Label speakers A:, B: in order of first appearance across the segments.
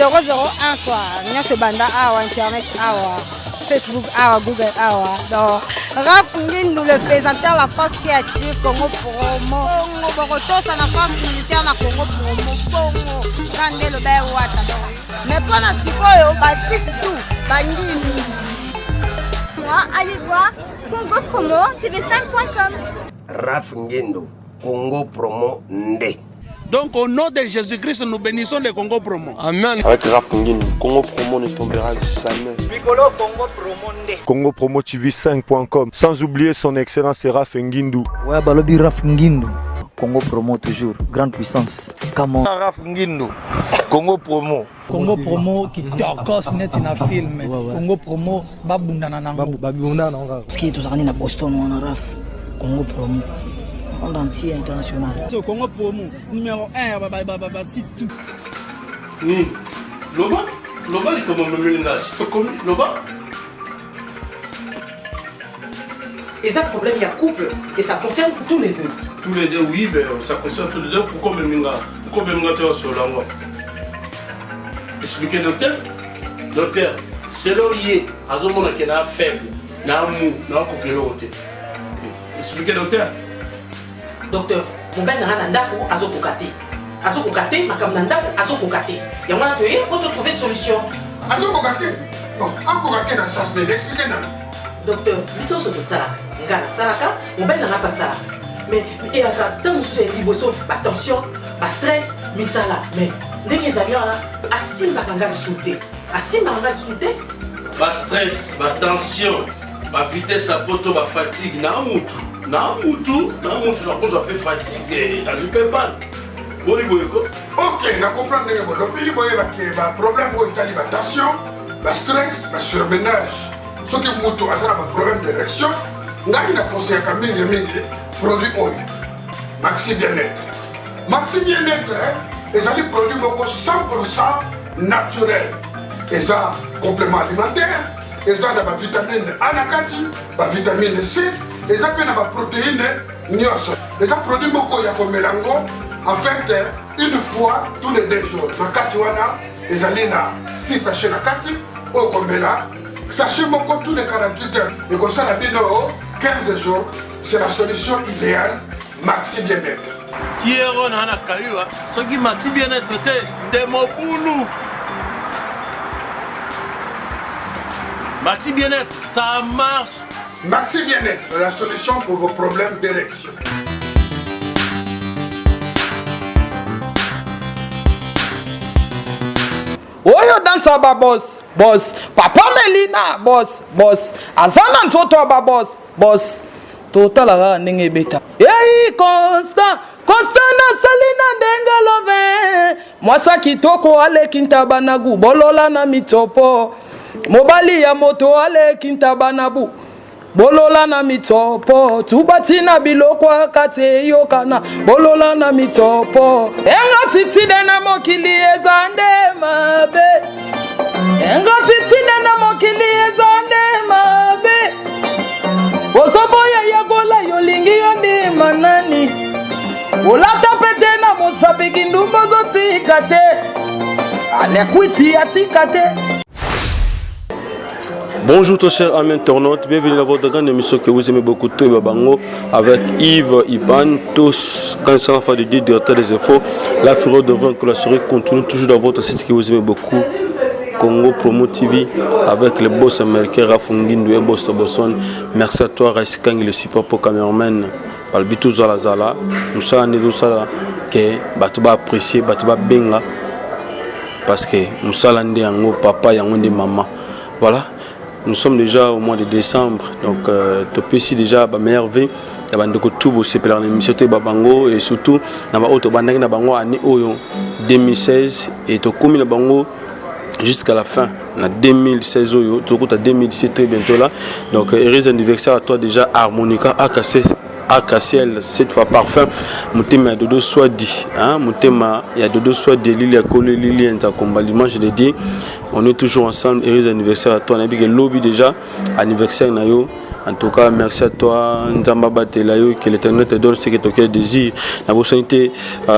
A: 001 quoi. Nyonso banda awa internet awa. Facebook awa, Google awa. Donc, Raph Ngindu, le présentateur de la force créative Congo Promo. Bongo ça la force militaire na Congo Promo. Bongo, Kande le Bé Ouata. Mais pour la Sikoyo, Baptiste tout, Bangini.
B: Moi, allez voir Congo Promo, tv5.com.
C: Raph Ngindu, Congo Promo Nde.
D: Donc au nom de Jésus-Christ, nous bénissons le Congo Promo.
E: Amen. Avec Raph Ngindu, Congo Promo ne tombera jamais.
F: Piccolo Congo Promo Nde.
G: Congo Promo TV5.com. Sans oublier son excellence Raph Ngindu.
H: Ouais, Balobi Raph Ngindu. Congo Promo toujours, grande puissance. Comment
G: Raph Ngindu, Congo Promo.
I: Congo Promo qui torcos net na film. Congo Promo babundana nango. Babundana nango.
H: Ski tous na Boston on Raph. Congo Promo. Monde entier international.
I: Congo Promo numéro 1 baba site.
D: Loba est comme un mélange. Loba.
J: Et ça problème il y a couple et ça concerne tous les deux.
D: Tous les deux oui, ben ça concerne tous les deux. Pourquoi Meminga tu es sur la voie? Expliquez docteur. Docteur, c'est là lié à ce moment qui est faible, na mou, na kokelo côté. Expliquez docteur.
J: Docteur, mon ben n'a ndako azokokate. Azokokate makam ndako azokokate. Ya mwana to yé pour trouver solution.
K: Azokokate. Non, azokokate dans sens de expliquer non.
J: Docteur, biso so to sala. Ngala salaka, mon ben n'a pas ça. Mais et aka tant nous c'est liboso, attention, pas stress, misala. Mais ndenge zabi ala asimba kanga souté. Asimba kanga souté.
D: Pas stress, pas tension, pas vitesse à poto, pas fatigue, na mutu. Na mutu, na cause un peu fatigué, na je peux pas. Boni boyko.
K: Ok, na comprendre que bon, le pays boye ba problème boye tali ba tension, ba stress, ba surmenage. Ce qui mutu a ça ba problème d'érection, ngaki na conseil ka mingi produit oil. Maxi bien-être. Maxi bien-être, et ça les produits moko 100% naturel. Et ça complément alimentaire, et ça na ba vitamine A nakati, ba vitamine C. Et ça peut avoir protéines, et ça produit beaucoup de mélango. En fait, une fois tous les 2 jours. Dans 4 jours, les alliés 6 sachets dans 4 au Combela. Sachez beaucoup tous les 48 heures. Et comme ça, la vie 15 jours, c'est la solution idéale. Maxi bien-être.
D: Thierry Nana Kayua, ce qui maxi bien-être était de mon boulot. Maxi bien-être, ça marche.
K: Maxi bien-être, la solution pour vos problèmes d'érection.
I: Oyo dansa ba boss. Papa Melina boss. Azana nzoto ba boss. Total ara ndenge beta. Hey Constant na salina ndenga love. Mwasa kitoko ale kintabanagu bolola na mitopo. Mobali ya moto ale kintabanabu. Bolola na mitopo, tubatina biloko akate yokana. Bolola na mitopo, enga titide na mokili ezande mabe. Enga titide na mokili ezande mabe. Bosoboya ya gola yolingi yonde manani. Olata pete na mosabiki ndumbo zoti kate. Alekwiti atikate.
E: Bonjour tous chers amis internautes, bienvenue dans votre grande émission que vous aimez beaucoup, Toy Babango, avec Yves Ipan, tous, quand ça va faire du directeur des infos, la fureur de vent que la soirée continue toujours dans votre site que vous aimez beaucoup, Congo Promo TV, avec le boss américain Raph Ngindu et boss Bosson. Merci à toi, Raiskang, le support pour cameraman, Palbitou Zala, nous sommes tous ça que Batouba apprécié, Batouba benga, parce que nous sommes là, papa, yango maman. Voilà. Nous sommes déjà au mois de décembre, donc ici déjà meilleure vie. Il y a des émissions de Babango et surtout il y a 2016 et jusqu'à la fin. En 2016, 2017 très bientôt là. Donc heureux anniversaire à toi déjà Harmonica Akaciel, cette fois parfum. Mon thème a dodo soit dit, mon thème il y a dodo soit dit, Lili a collé Lili en ta combat. Je l'ai dit, on est toujours ensemble. Heureux anniversaire à toi. On a vu que lobby déjà anniversaire nayo En tout cas, merci à toi, Nzamba Batelayo, que l'Éternel te donne ce que tu désires. La beauté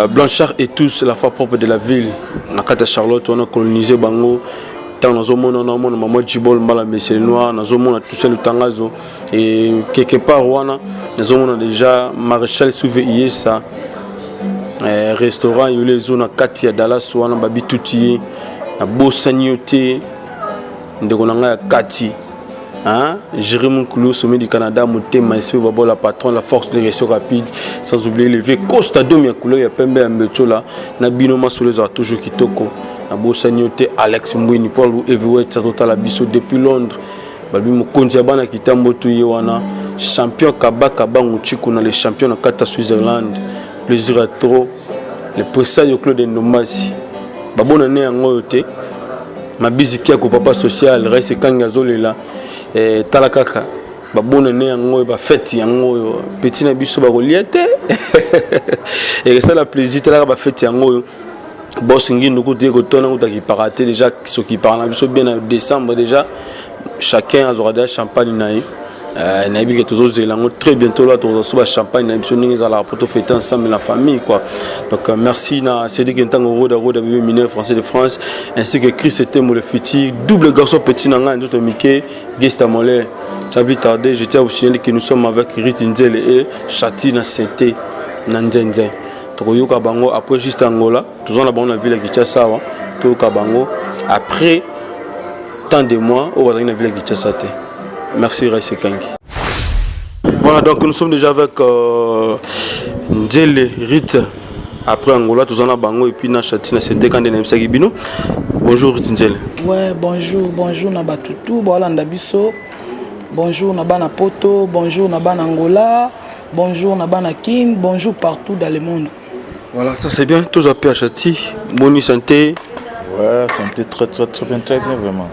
E: Blanchard et tous, la foi propre de la ville. Nakata Charlotte, on a colonisé Bango. Dans un monde, on a maman Djibol, Mbala, Messier Noir, dans un monde, tout seul le Tangazo. Et quelque part, on a déjà Maréchal Souvé, ça. Restaurant, il y a les zones Katia, Dallas, on a Babi Touti, à Bossagnoté, de Kati. Jérémy Koulou, sommet du Canada, Moutéma, la patronne, la force de réaction rapide, sans oublier le V. Costa Domia Koulou, il y a Pembe Mbetola, Nabino Masoulez a toujours Kitoko, Nabo Sagnoté, Alex Mbouini, Paul Everett, Satota Labiso depuis Londres, Balbi Mokonziabana Kitambotou Yewana, champion Kabaka Bangouchikou, les champions de Kata Switzerland, plaisir à trop, le présario Claude Ndomasi, Babona Né Angoyote, ma biziki ya papa social, Raïs Kangazolela. Talakaka babona ne yango ba fête yango petit na biso ba reliete et ça la plaisir talaka ba fête yango boss ngino ko dire ko tona ko taki paraté déjà ce qui parle biso bien en décembre déjà chacun a droit champagne naï naïbi que tous les très bientôt là tous ba champagne naï biso ningi za la poto fêter ensemble la famille quoi. Donc merci na Cédric Ntango Roda bébé mineur français de France ainsi que Chris Etemo le futur double garçon petit nanga d'autres Mickey Gesta Mollet. Ça va tarder, je tiens à vous signaler que nous sommes avec Ritinzel et Chati na Sete Nanzenze. Tokoyoka bango après juste Angola, tous on la bonne ville qui tient ça Tokoyoka bango après tant de mois au la ville qui tient ça. Merci Raïs Kangi. Voilà, donc nous sommes déjà avec Nzele Rit. Après Angola, tous on a bango et puis na Chati na Sete quand on a Bino. Bonjour Ritinzel.
I: Ouais, bonjour Nabatutu, Bolanda Biso. Bonjour Nabana Poto, bonjour Nabana Angola, bonjour Nabana King, bonjour partout dans le monde.
E: Voilà, ça c'est bien, tous à Chati, bonne santé.
L: Ouais, santé très bien vraiment.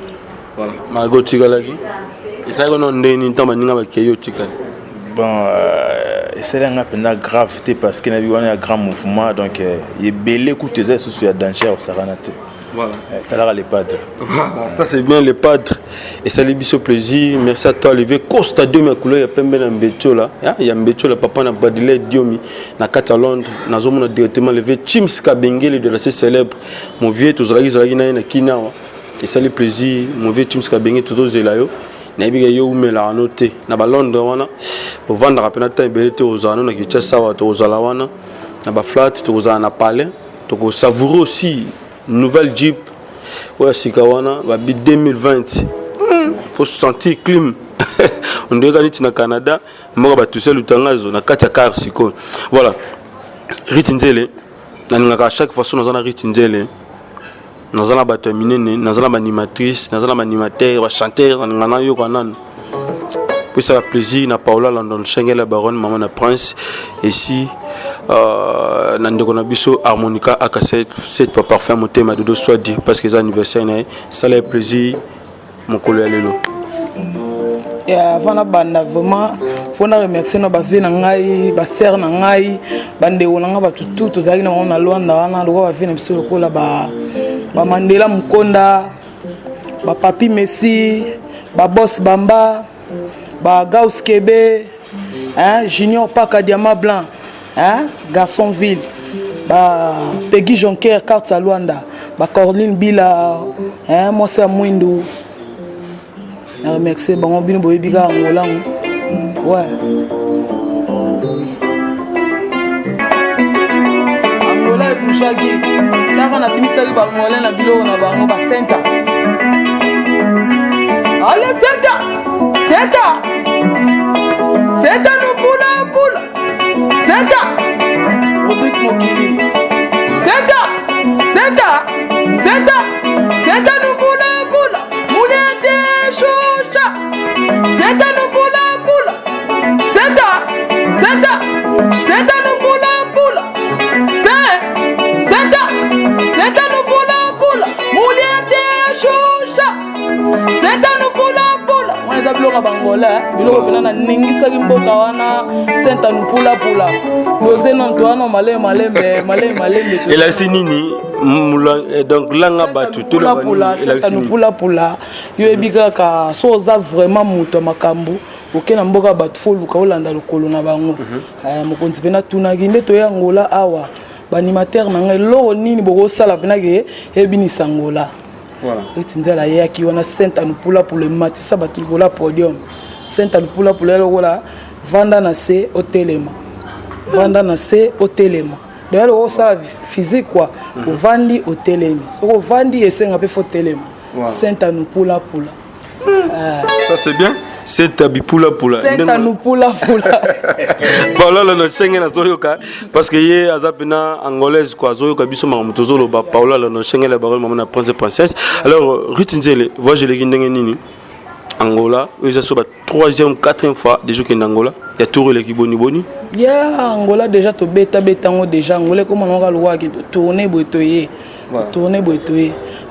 E: Voilà, Margot Tigalaki. Et ça, on a un temps de Keyo Tikal.
L: Bon, c'est un gravité parce qu'il y a un grand mouvement, donc il y a belé coups de sous la danger au Saranate. Voilà. Les padres.
E: Voilà, ça c'est bien les padres. Et ça les bis au plaisir. Merci à toi, Olivier. Costa de ma couleur, il y a plein de mbetio là. Il y a mbetio là, papa n'a badilé Diomi. Na Kata Londres, na zone directement levé. Chims Kabengele de la célèbre. Mon vieux, tous les gens qui na Kinawa. Et ça les plaisir. Mon vieux Chims Kabengele, tous les gens na biga yo umela anoté. Na ba Londres wana. Au vendre à peine temps belete aux anos na kicha sawa to aux alawana. Na ba flat to aux ana palais. To savourer aussi. Nouvelle Jeep, ouais, Sikawana, va 2020. Faut se sentir clim. On doit gagner au Canada, moi va tout seul au Tangazo, na Katia Car Siko. Voilà. Ritinzele, à chaque fois nous avons Ritinzele. Nous avons terminé, nous avons animatrice, nous avons animateur, chanteur, nous avons yo kanan. Puis ça va plaisir, na Paola London, Schengen la baronne, maman na Prince, ici. Nandeko na biso harmonica à cassette cette pas parfait mon thème de soit dit parce que c'est anniversaire ça le plaisir mon collègue lelo
I: et avant na banda vraiment faut na remercier na ba vie na ngai ba sœur na ngai bande wona ba tutu tozali na ona Luanda wana lo ba vie na biso lokola ba Mandela Mukonda ba Papi Messi ba Boss Bamba ba Gauss Kebe Junior Paka Diamant Blanc Garçonville, Peggy Jonker, Carte Luanda, Corline Bila, moi c'est Mouindou. Merci, bon, bien boy biga Angola. Ouais. Angola et Bouchagi. Là on a fini ça par Angola na bilo na bango ba Senta. Allez Senta nous poula. Senta Robert Mokili Senta nous poula Moulin de Choucha Senta nous poula Senta nous poula Senta nous poula Moulin de Choucha Senta nous poula on est d'abord à Bangola biloko pena ningisa kimboka wana Senta nous poula Dosé non toi non malé
E: et la sinini donc langa batu tout
I: la poula Senta nous poula yo ebika ka soza vraiment muto makambu oke na mboka bato fo luka olanda lokolo na bango mokonzi pena tunaki nde toya Angola awa baanimateur na ngai eloko nini bokosala pena ke ebinisa Angola Ritinzela yaki wana Sainte Anupula pour le matisa bato likola podium Sainte Anupula pour le lokola vanda na se otelema vanda na se otelema d'ailleurs au sala physique quoi au vandi otelemi soko vandi esenga pe fo telema Sainte Anupula pula
E: ça c'est bien Sainte Abipula pula
I: Sainte Anupula pula
E: Paula la notre chenga na zoyoka parce que yé azapena angolaise quoi zoyoka biso mamutozo lo ba Paula la notre chenga la parole maman na prince et princesse alors Ritinzele voit je le ndenge nini Angola ils ont soit 3e 4e fois déjà que Angola il y a tout le qui boni
I: ya Angola déjà to beta ngo déjà Angola comme on va le voir qui tourner boitoyer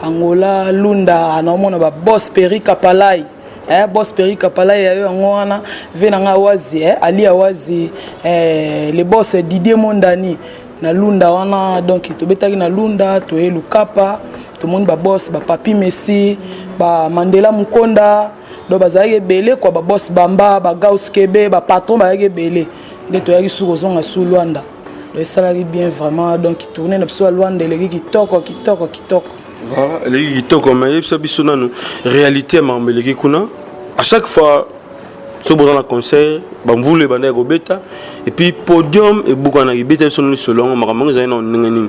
I: Angola lunda na mona ba boss Peri Kapalai boss Peri Kapalai ya ngwana venanga wazi ali awazi le boss Didier Mondani na lunda wana donc to betaki na lunda to elukapa to monde ba boss ba Papi Messi ba Mandela Mukonda do bazaki belé quoi ba boss Bamba ba Gauss Kebe ba patron ba yaki belé de to yaki sur zonga sous Luanda le salarié bien vraiment donc il tournait na sur Luanda les qui toko
E: voilà les qui toko mais ça bisona nous réalité mais les qui kuna à chaque fois so dans le concert bamvule banda ko beta et puis podium et beaucoup na beta son selon makamanga za non ngani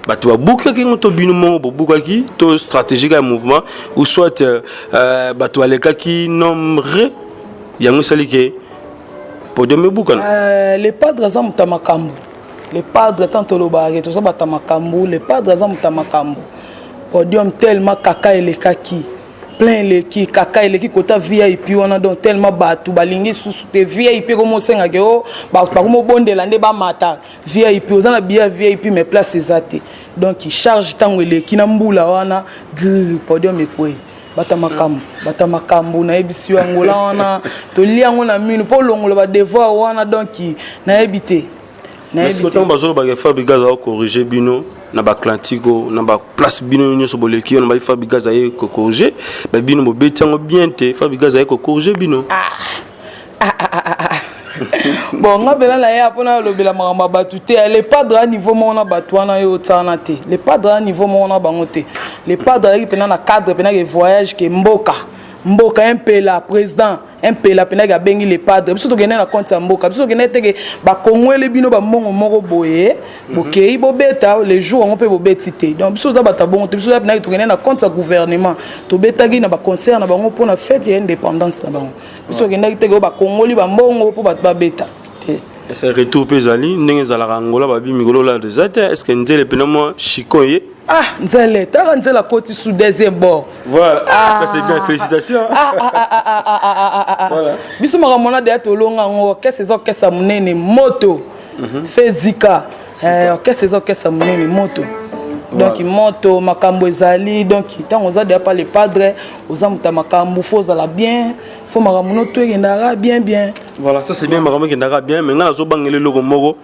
E: bato babuka ki ngoto bino mo bobuka ki to stratégique à mouvement ou soit bato aleka ki nombre yango salike podium buka
I: les padres za mutamakambu les padres tant lo ba to za batamakambu les padres za mutamakambu podium tellement kaka eleka ki plein les qui kaka les qui kota VIP on a donc tellement batou balingi sous te VIP comme senga ke o ba comme bondela nde ba mata VIP on a bien VIP mais place ezate donc il charge tango les qui na mbula wana podium ekwe batamakambu na ebisi Angola wana to liango na minu po longola ba devoir wana donc na ebité
E: est-ce que tant bazo ba fabriquer za corriger bino na ba Atlantico na ba place bino nyo so boleki na ba fabriquer za ko corriger ba bino mo betango bien te fabriquer za ko corriger bino
I: bon ngabela la ya pona lobela mama batute les padres à niveau mona batwana yo tsana te les padres à niveau mona bangote les padres qui pena na cadre pena que voyage que mboka un peu la président un peu la pena ga bengi les padres biso to gena na compte mboka biso gena teke ba kongwele bino ba mbongo moko boye bokei bobeta les jours on peut bobetité donc biso za bata bongo biso za pena to gena na compte gouvernement to betaki na ba concert na bango pona fête ya indépendance na bango biso gena teke ba kongoli ba mbongo po ba beta
E: c'est retour pesali ndenge za la Angola ba bi migolo la desate est-ce que ndele pena mo chikoye
I: Nzele, t'as Nzela côté sous deuxième bord.
E: Voilà, ça c'est bien, félicitations.
I: Voilà. Biso makamona de atolonga ngo qu'est-ce que ça munene moto. Fezika. Qu'est-ce que ça munene moto. Donc moto makambo ezali donc tant oza de pas les padres oza muta makambo faut za la bien faut makamono to ngendara bien.
E: Voilà, ça c'est bien makambo ngendara bien mais ngana zo bangele logo moko.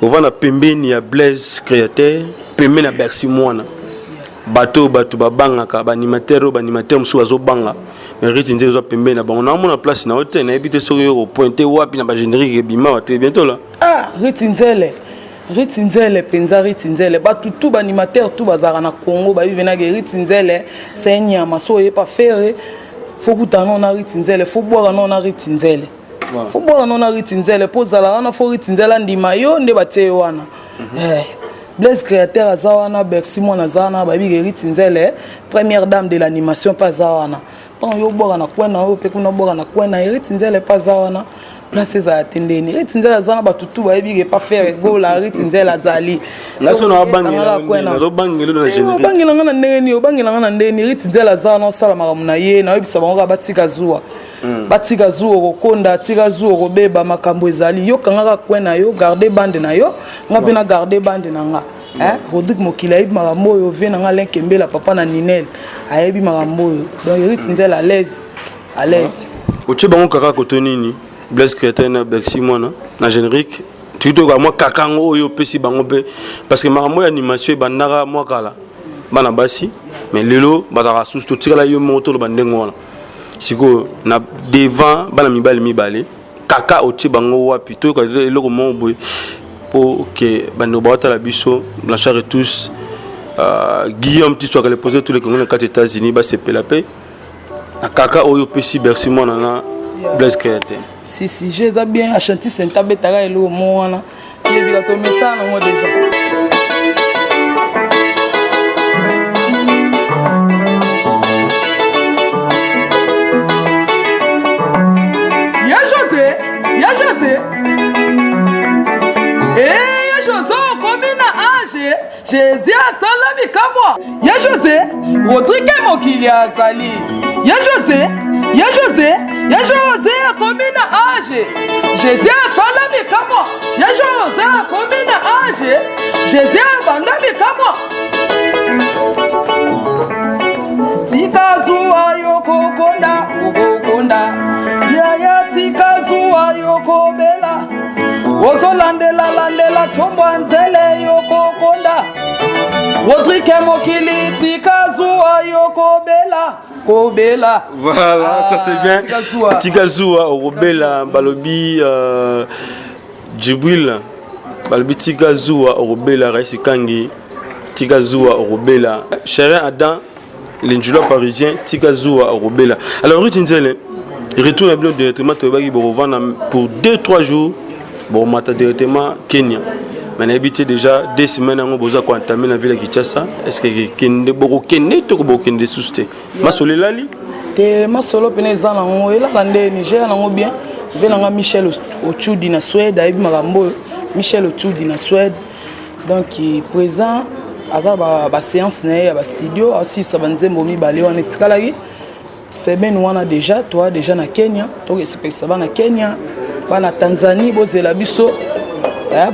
E: On va na pembeni ya Blaise créateur. Pembe na Bercy mwana bato babangaka banimateur musu azobanga mais Ritinzele zo pembe na bango na mona place na hôtel na ebité soko yo pointer wapi na ba générique ebima très bientôt là Ritinzele
I: penza Ritinzele bato tout banimateur tout bazara na Congo ba vivena ke Ritinzele c'est nyama so e pas faire faut kutana na Ritinzele faut boire na Ritinzele faut boire na Ritinzele pozala na faut Ritinzele ndima yo nde batie wana Blaise créateur azawana Bercy mona zana ba bi Ritinzele première dame de l'animation pas zawana tant yo boka na kwena yo pe kuna boka na kwena Ritinzele pas zawana place za atendeni Ritinzele zana ba tutu ba bi pas faire go la Ritinzele azali
E: la so na bangela na bangelo na générique
I: bangela ngana ndeni bangela ngana ndeni Ritinzele zana sala makamuna ye na yebisa bango batika zuwa batika zuwa kokonda tika zuwa kobeba makambo ezali yo kangaka kwena yo garder bande na yo ngape na garder bande na nga Rodrigue Mokila yebi makambo oyo vena nga lenkembela papa na Ninel ayebi makambo oyo donc Ritinzele à l'aise
E: oche bango kaka kotonini Blaise créateur na Bercy mwana na générique tuto ka moi kakango oyo pesi bango pe parce que makambo ya animation bandaka moi kala bana basi mais lelo bataka sous to tikala yo moto lo bandengo wana siko na devant bana mibale kaka oti bango wapi to ka eloko mo boy pour que bano bata la biso Blanchard et tous Guillaume tu sois le poser tous les Congolais aux États-Unis ba se la paix na kaka oyo pesi bercy mona na Blaise Créateur
I: si j'ai bien chanter senta betaka eloko mo wana il bi to message na mo déjà Jésus a salami kamwa. Ya José, Rodrigue mokili azali. Ya José a commis na âge. Jésus a salami kamwa. Ya José a commis na âge. Jésus a bandami kamwa. Tikazuwa yoko konda. Ya tikazuwa yoko bela. Ozo landela chombo nzele yoko konda. Rodrigue mokili tikazuwa yoko bela.
E: Voilà, ça c'est bien. Tikazuwa Robela balobi Djibril balobi Tikazuwa Robela Raisi Kangi Tikazuwa Robela Chérin Adam l'injula parisien Tikazuwa Robela. Alors Rutinzele retourne à Blanc directement pour 2-3 jours. Bon, mata directement Kenya. Mais on a habité déjà 2 semaines à Ngoboza pour entamer la ville de Kinshasa. Est-ce que Kende Boko Kende to Boko Kende susté? Masole lali?
I: Te masolo peneza na ngo ela lande Niger na ngo bien. Venanga Michel Ochudi na Suède, aibi makambo Michel Ochudi na Suède. Donc présent ata ba séance na ba studio aussi sabanzembo mibale wana tikalaki. Semaine wana déjà toi déjà na Kenya, to espèce na Kenya. Na Tanzanie bozela biso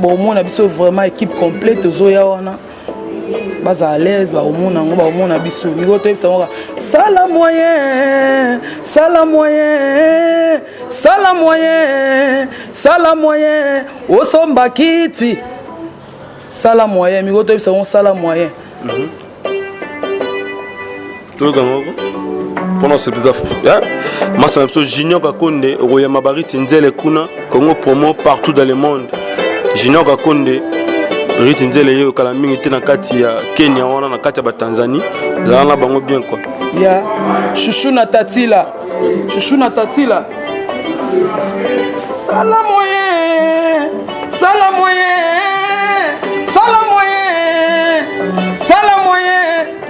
I: bon mona biso vraiment équipe complète ozoya wana baza à l'aise ba omona biso miko to bisa ngoka sala moyen osomba kiti sala moyen miko to bisa ngo sala moyen
E: to ngoko pendant ce petit Massa Junior Kakonde, Roya Mabarit Nzele Kuna, Congo promo partout dans le monde. Junior Kakonde, Ritinzele Yo Kalaming était dans Kenya, on a na Tanzanie, Zana Bango bien quoi.
I: Ya, Chouchou na Tatila. Sala moyen,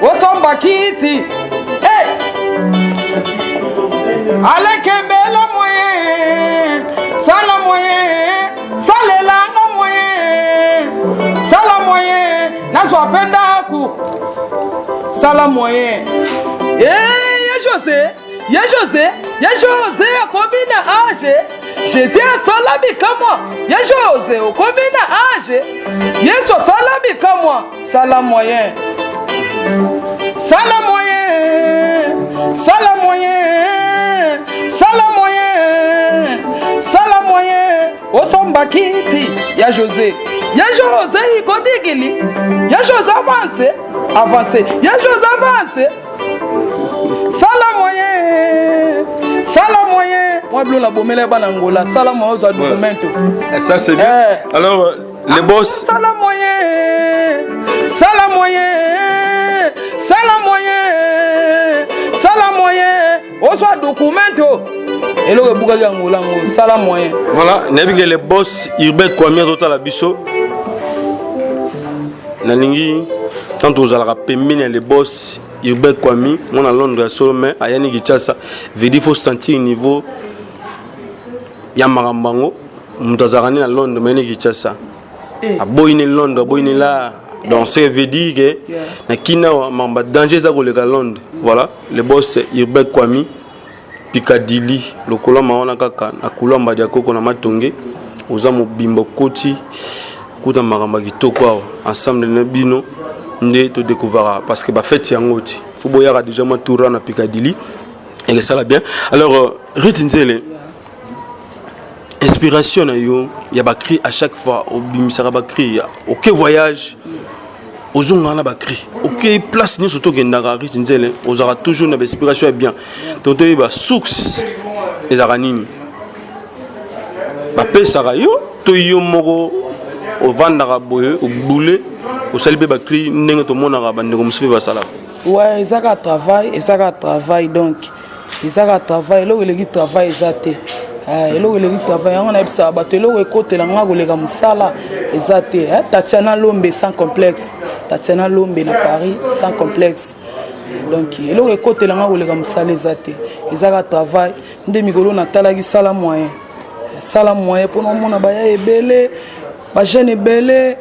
I: Osomba kiti. Alain Kembela moyen, sala moyen, salelanga moyen, sala moyen, naswa pendaku, sala moyen. Ya José, combina âge, Jésus a salabi comme moi, ya José, combina âge, Yesu salabi comme moi, sala moyen, sala moyen, osomba kiti, ya José ikodigili, ya José avance, ya José avance, sala moyen, moi bleu la bomele banangola, sala moyen aux documento.
E: Ça c'est bien. Alors les boss.
I: Sala moyen, aux documento. Et le bouga yangola ngo sala moyen.
E: Voilà, n'abige les boss Hubert Kwame tota la biso. Nalingi quand aux alra pemine les boss Hubert Kwame, mon à Londres solo mais à Yani Kinshasa, veut dire faut sentir niveau ya marambango, mutazarani à Londres mais Yani Kinshasa. A boyine Londres, boyine là. Donc ça veut dire que na kinawa mamba danger za kolega Londres. Voilà, les boss Hubert Kwame Piccadilly, le colon maona kaka na kulamba dia koko na matonge, oza mobimbo koti kuta maramba kitoko ensemble na bino nde to découvrir parce que ba fête yangoti. Faut boyara déjà matoura na Piccadilly et ça la bien. Alors Ritinzele inspiration na yo, ya ba cri à chaque fois au bimisara ba cri, aucun voyage ozonga na bakri ok place ni surtout kendaka rite nzele ozara toujours na inspiration bien donc toyi ba source ezaka nini bapesaka yo to yo moko ovandaka boye obule osali mpe bakri ndenge tomonaka bandeko mosusu mpe basala
I: ouais ezaka travail donc ezaka travail eloko eleki travail eza te eloko eleki travail yango nayebisaka bato eloko ekotela nga koleka mosala eza te Tatiana Lombe sans complexe Tatiana Lombe na Paris sans complexe donc eloko ekotela nga koleka mosala eza te ezaka travail nde mikolo natalaki sala moyen mpona omona baya ebele bajeune ebele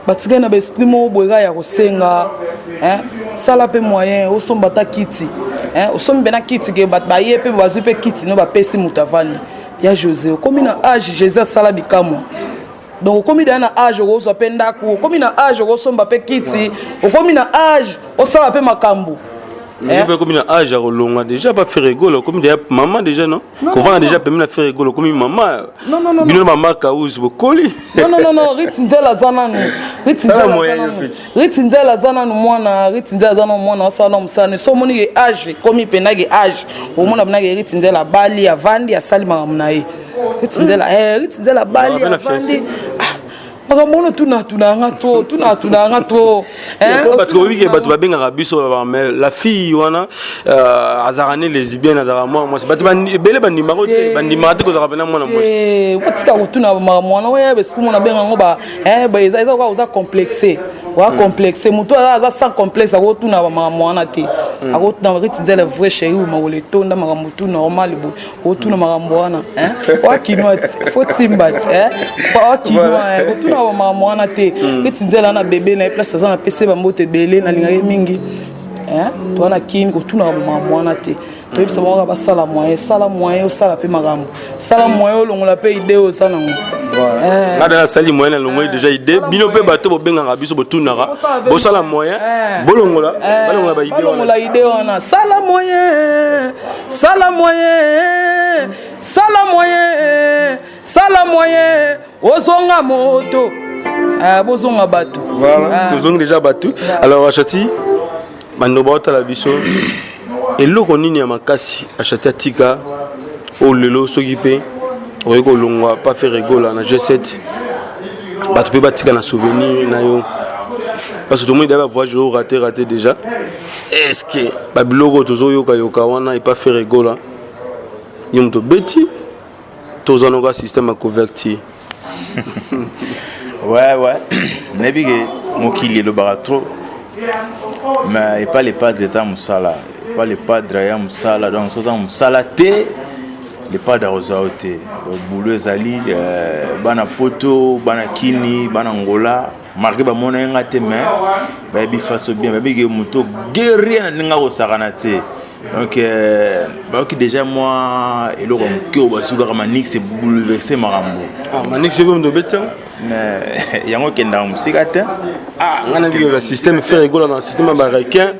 I: batikali na baesprit moko boyeka ya kosenga sala mpe moyen osomba ta kiti osombi mpe na kiti ke bato baye mpe bazwi mpe kiti no bapesi moto avandi ya José okomi na age Jésus asala bikamwa donc okomi daya na age okozwa mpe ndako okomi na age okosomba mpe kiti okomi na age osala mpe makambo
E: comme une âge à Rolonga déjà pas faire rigolo comme déjà maman déjà non qu'on déjà permis de faire rigolo comme maman
I: non
E: bino maman kaouzi bokoli
I: non ritindela zananu ritindela zananu mwana osala musana so moni ke âge comme pena ke âge au mona bana ke ritindela bali avandi asali makambo na ye ritindela bali avandi makambo tunanga to
E: parce que oui bato babengaka biso mais la fille wana azarane lesbienne azara moi c'est bato bele bandimako te bandimaka te kozaka pena mwana mwasi
I: otika kotuna mwana oyo besi mona bengango eza kwa oza complexé wa complexé moto aza sans complexe akotuna makambo wana te akotuna ritindela vrai chéri makolo etonda makambo tu normal bo otuna makambo wana wakinwa faut timba wakinwa otuna makambo wana te ritindela na bebe na place aza na pese bambote bele na lingaki mingi towana kini kotuna makambo wana te toyebisa bango basala moyen osala mpe makambo sala moyen olongola mpe ide oza nango
E: ngada nasali moyen na longola déjà ide bino mpe bato bobengaka biso botunaka bosala moyen bolongola balongola
I: ide wana sala moyen ozonga moto bozonga bato
E: tozongi déjà bato alors achati bandoba otala biso eloko nini ya makasi achati atika olelo soki mpe okoki kolongwa pas faire rigola na G7 bato mpe batika na souvenir na yo parce que tout le monde a voyagé au raté déjà est-ce que babiloko tozoyoka wana et pas faire rigola yo moto beti tozanoka système à convertir
L: ouais nabige mokili elobaka trop mais et pas les padres za musala pas les padres ya musala donc soza musala te les padres ozao te boulot ezali bana poto bana kini bana ngola marqué ba mona nga te mais ba bi face bien ba bige moto guerrier na nga osakana te donc bah qui déjà moi et le que ba suka kama Nix c'est bouleversé marambo
E: Manix c'est comme de bête
L: mais yango kenda musika te
E: ngana bi le système fait rigoler dans le système américain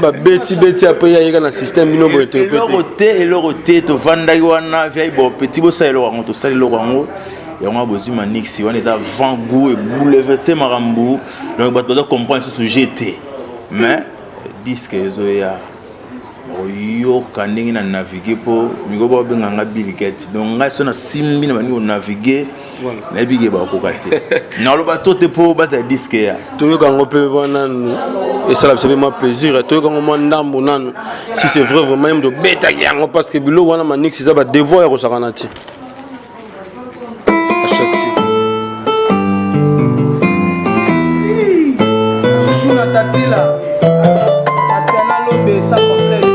E: ba beti après ya yeka na système bino bo interpréter
L: et le roté to vanda wana vieille bo petit bo sa lo to sali lo yango yango bozima Nix wana za vent goût et bouleversé marambo donc ba doit comprendre ce sujet mais disque ezoya yo kandingi na naviguer po mikoba benganga biliketi donc nga sona simbi na bani o naviguer na bige ba ko kate na lo ba tote po ba za disque ya
E: to yo kango pe bana et ça c'est vraiment plaisir to yo kango mo ndambo nanu si c'est vrai vraiment même de beta yango parce que bilo wana manix ça ba devoir ko sakana ti achati
I: juna tatila Tatiana Lombe ça complexe.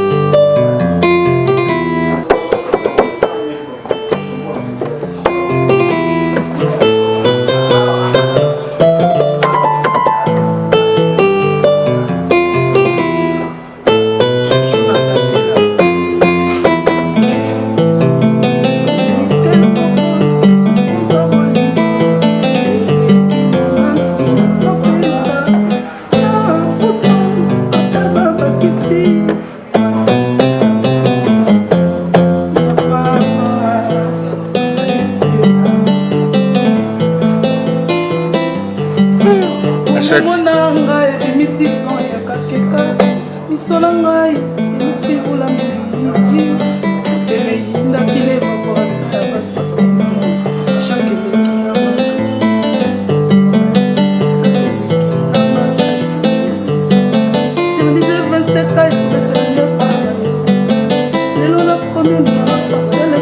I: biso na ngai sibula mbili emehinda kileva evaporation ya basisi chaque eleki na makasi elise 27 ans lelo na premier na pasele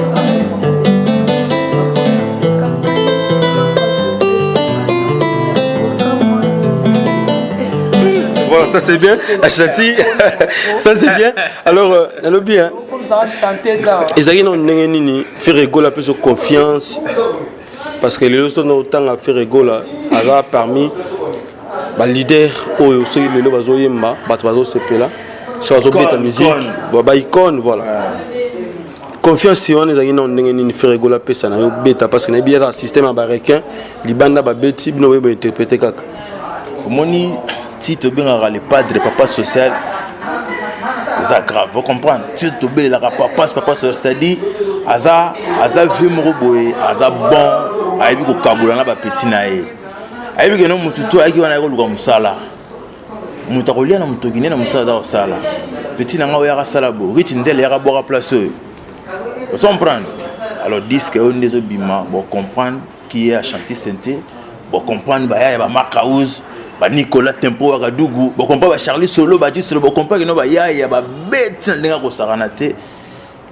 E: Voilà, ça c'est bien. Achati, ça c'est bien. Alors, Nalobi, hein. Ezaki non nini faire rigoler peu sur confiance parce que les autres ont autant à faire rigoler alors parmi les leaders ou ceux qui le bazo yemba, bazo sepela, ça bazo beta musique, ba icône voilà. Confiance si on ezaki non nini faire rigoler peu ça na yo beta parce que na bien un système américain, libanda ba beti bino we interpréter kaka.
L: Moni si tu as les padres, papa social, c'est grave, vous comprenez? Si tu as papa social, c'est-à-dire, Aza vieux moroboé, Aza bon, Aïbi ko Kaboula na ba petit nae. Aïbi que non mututo aïki wana ko luka musala. Mutakolia na mutogine na musala sala. Petit nanga oya sala bo, rich ndele ya boire place. Vous comprenez? Alors disque on des obima, bon comprendre qui est à chanter santé, bon comprendre ba ya ba Makaouz. Ba Nicolas Tempo Agadougou, ba comprend ba Charlie Solo ba dit solo ba comprend que no ba ya ba bête ndinga ko saranate.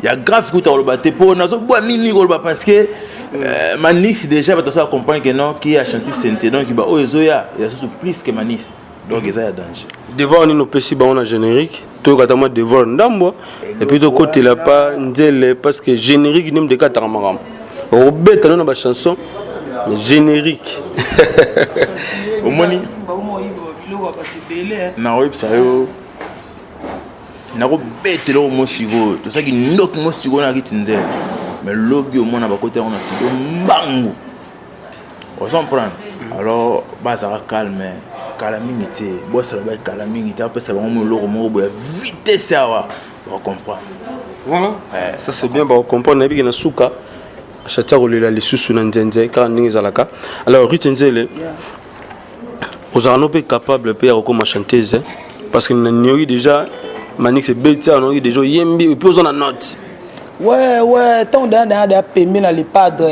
L: Ya grave que tu as le batté pour nazo bois mini ko ba parce que Manis déjà ba to comprendre que non qui a chanté Sainte donc ba o ezoya ya sous plus que Manis. Donc il y a danger.
E: Devant nous pesi ba on a générique, to katama devant ndambo et puis to côté là pas ndele parce que générique nim de kataramam. O bête na ba chanson mais générique.
L: Au moni na website yo na ko betelo mo sigo to saki ndok mo sigo na kitinzel mais lobby au mona ba côté on a sigo mbangu on s'en prend alors bazara calme calamité boss la ba calamité après ça va mo loko mo bo vitesse ça va on comprend
E: voilà ça c'est bien ba comprendre na bi na suka achatia ko lela lisusu na nzenze ka ndingi zalaka alors ritinzele aux arnaud pas capable de faire comme chanteuse parce que nous avons déjà Manix et Betia on a déjà yembi et puis on a note
I: ouais tant de paiement dans les padres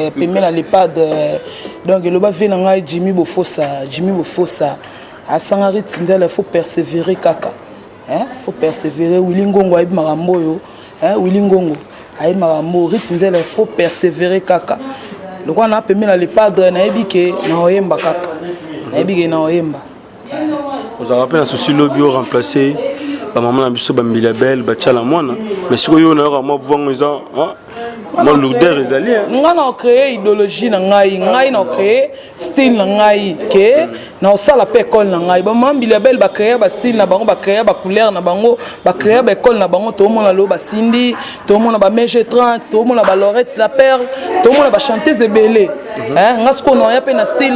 I: donc le bas vient nga Jimmy Bofosa à Sangari Tindel il faut persévérer kaka hein faut persévérer Willy Ngongo ayi marambo yo hein Willy Ngongo ayi marambo Tindel il faut persévérer kaka donc on a paiement dans les padres na ebike na oyemba kaka.
E: Vous avez rappelé un souci lobby remplacé par maman Bisso Bambilabel, Bachala Moana. Mais si vous avez un moi, mon lourdeur est allé.
I: Nous avons créé idéologie, nous avons créé style, nous avons fait la école. Maman Bilabel a créé un style, a créé une couleur, a créé une école, tout le monde a le Cindy, tout le monde a Mégé 30, tout le monde a Lorette la Perle, tout le monde a chanté Zébélé. Nous avons fait un style,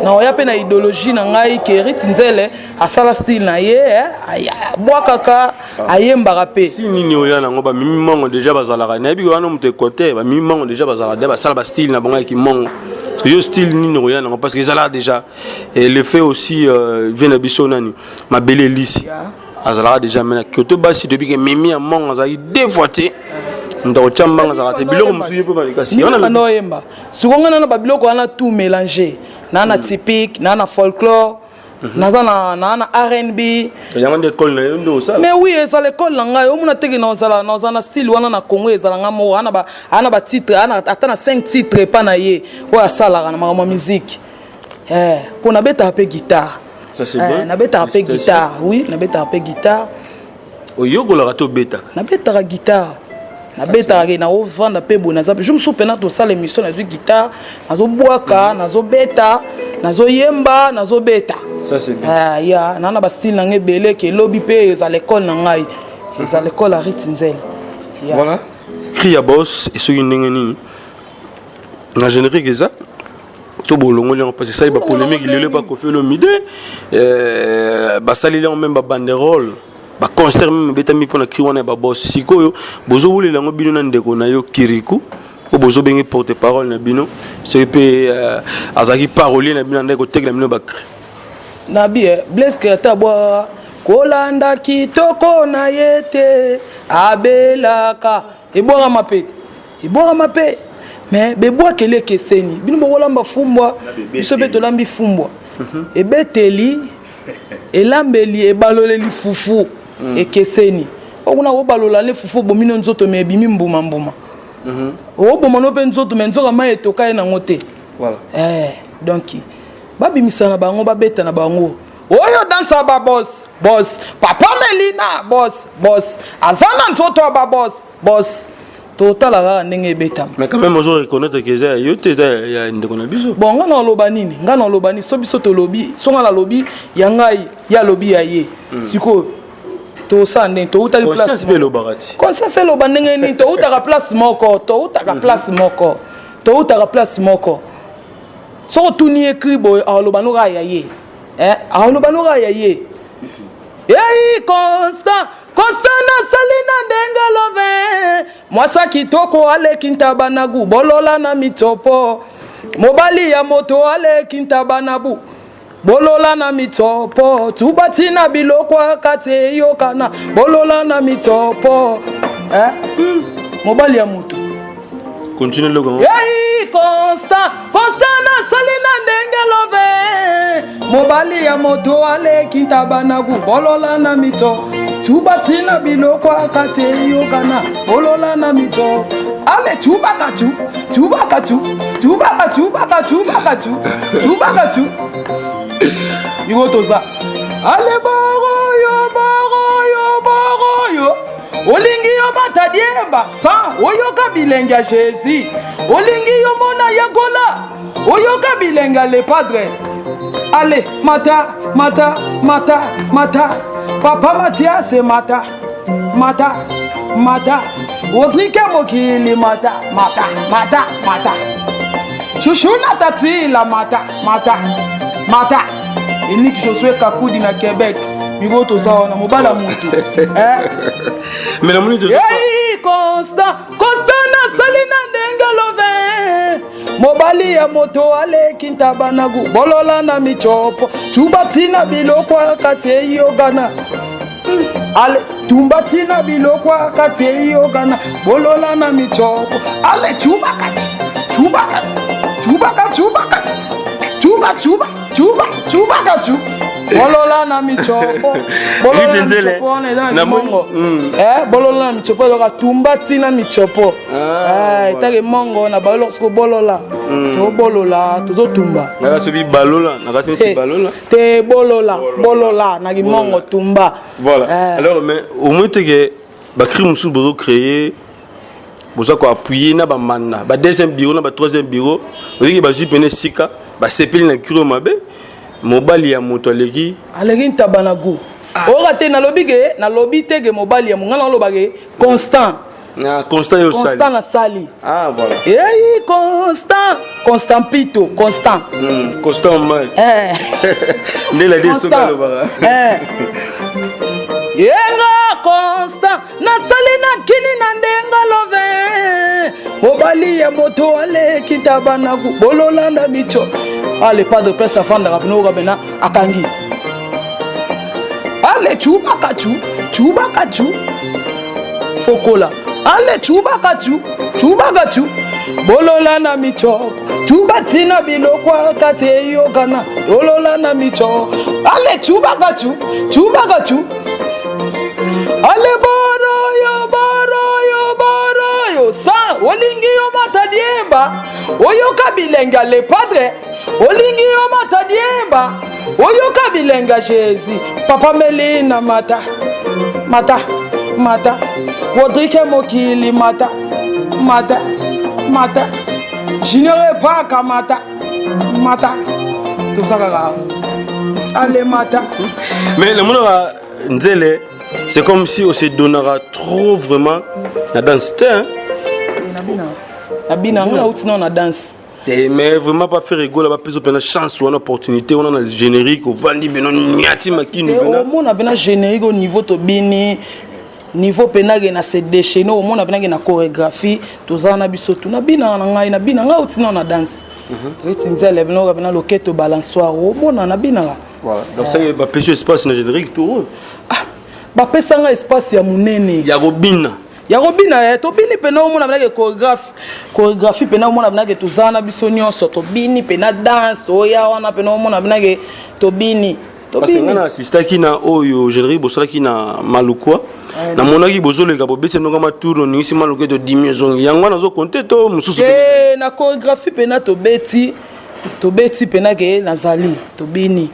I: na oya pe na idéologie na ngai ke ritinzele asala style na ye boa kaka ayemba rapé
E: si nini oya na ngoba mimongo déjà bazalaka na bi wana mute côté ba mimongo déjà bazalaka ba sala ba style na bango ki mongo parce que yo style nini oya na parce que ezala déjà et le fait aussi vient na biso nani mabele lisi azala déjà mena kyoto basi depuis que mimi ya mongo azali dévoité ndako chambanga zakate biloko musuye pe balikasi
I: on a noyemba sukonga na ba biloko wana tout mélangé nana typique nana folklore nana R&B mais oui ça l'école nga on a teke na zala style wana na Congo ezala nga mo ana ba titre ana atana 5 titres pa na ye wa sala na ma musique pour na beta pe guitare
E: ça c'est bien
I: na beta pe guitare oui na beta pe guitare
E: oyoko la rato beta
I: na beta guitare na beta na ovanda pe bona za je me souviens na to sala émission na guitare nazo boaka nazo beta nazo yemba nazo beta
E: ça c'est bien
I: ya nana ba style na ngebele ke lobby pe za l'école na ngai za l'école à Ritinzel
E: voilà cria boss et soki ndenge nini na générique ça to bolongo lyon parce que ça ba polémique il le pas ko fait le midi ba sali lyon même ba banderole ba concert même betami pona kriwana ba boss sikoyo bozo wule lango bino na ndeko na yo Kirikou o bozo bengi porte parole na bino c'est pe azaki parolier na bino ndeko tekla bino ba
I: na bi Blaise Créateur boa kolanda kitoko na yete abelaka ebwaka mape mais beboa kele keseni bino bokolamba fumbwa biso pe tolambi fumbwa ebeteli elambeli ebaloleli fufu ekeseni okuna obalola le fufu bomino nzoto me ebimi mbuma oboma no pe nzoto me nzoka ma etoka na ngote voilà donc babimisa na bango babeta na bango oyo dansa ba boss papa Melina boss azana nzoto ba boss totala ndenge beta
E: mais quand même on reconnaître que ça yote ya ndeko na biso
I: bon ngana loba nini so biso to lobi songa la lobi ya ngai ya lobi ya ye siko to sande to uta place
E: be lo barati
I: conscience lo bandenge ni to uta place moko so tuni ekri boy aloba no ga ya ye aloba no ga ya ye Yei constant na salina ndenga love mwasa kitoko ale kintabanagu bolola na mitopo mobali ya moto ale kintabanabu bolola na mitopo tubatina bilokwa kate yokana bolola na mitopo mobali ya moto
E: continue le grand
I: Yei constant na salina ndenga love mobali ya moto ale kintabanagu bolola na mito tubatina bilokwa kate yokana bolola na mito ale tubakatu bigotoza ale boroyo olingi yo batadiemba sa oyoka bilenga Jésus olingi yo mona yakola oyoka bilenga le padre allez mata papa Mathias mata Rodrigue mokili mata chuchuna tatila mata Unique Josué Kakudi na Québec bigoto sawa na mobala mutu
E: mais la minute
I: Yei constant na salina ndenga love mobali ya moto ale kintabanagu bolola na michopo tubatina bilokwa kate yogana ale tumbatina bilokwa kate yogana bolola na michopo ale chubakatu bolola na michopo bolola na michopo loka tumbati na michopo etake mongo na balo lorsque bolola to bolola tozo tumba
E: na sobi balola na kasi ti balola
I: te bolola na mongo tumba
E: voilà alors mais au moins que ba crime sous bozo créer bozo ko appuyer na ba manna ba deuxième bureau na ba troisième bureau olingi ba jipene sika ba sepeli na kiro mabe mobali ya moto aleki
I: ntabanagu orate na lobi tege mobali ya mungana lobage constant
E: yo sali
I: constant na sali
E: voilà
I: Yei constant pito constant
E: mal ndela de soka lobaka
I: yenga constant na sali na kini na ndenga love mobali ya moto ale kitabanagu bololanda micho ale padre presse afanda kapino kabena akangi ale chubakachu fokola ale chubakachu bololanda micho tubatina bilokwa kate yogana bololanda micho ale chubakachu ale boroyo sa olingi yo matadiemba oyoka bilenga le padre olingi yo matadiemba oyoka bilenga Jésus papa Melina mata Rodrigue mokili mata Junior Paka mata tout ça allez mata
E: mais le monde nzele c'est comme si on se donnera trop vraiment la danse
I: nabina ngana utina na danse
E: mais vraiment pas faire rigoler pas plus de chance ou une opportunité on a le générique au vandi beno nyati makinu
I: bena on a bena générique au niveau to bini niveau penage na se déchaîner au monde bena na chorégraphie tozana biso tuna bina ngai na bina ngautina na danse retinzele beno bena loketo balançoire au monde na bina
E: Voilà. Donc ça, il y a un espace dans le générique tout.
I: bapesa nga espace ya munene
E: ya robina
I: tobini pena omona banake chorégraphie pena omona banake tozana biso nyonso tobini pena danse toya wana pena omona banake tobini
E: parce que ngana assistaki na oyo générique bosalaki na malukwa na monaki bozoleka bobeti ndonga maturo ningisi malukwa to dimi zongi yango nazo compter to mususu
I: na chorégraphie pena tobeti pena ke nazali tobini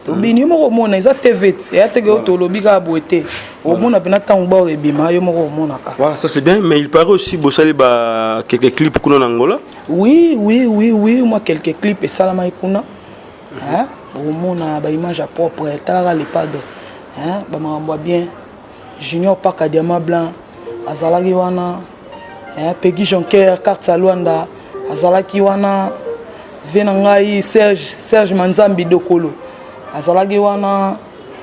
I: tobini yo moko mona eza TV ya teke otolobi ka boete omona pena tango ba ebima yo moko mona ka
E: voilà ça c'est bien mais il paraît aussi bosali ba quelques clips kuna na Angola
I: oui moi quelques clips et salama kuna hein omona ba image à propre tala le padre hein ba makambo bien Junior Paka Diamant Blanc azalaki wana hein Peggy Jonker carte Luanda azalaki wana vena ngai Serge Manzambi Dokolo azalaki wana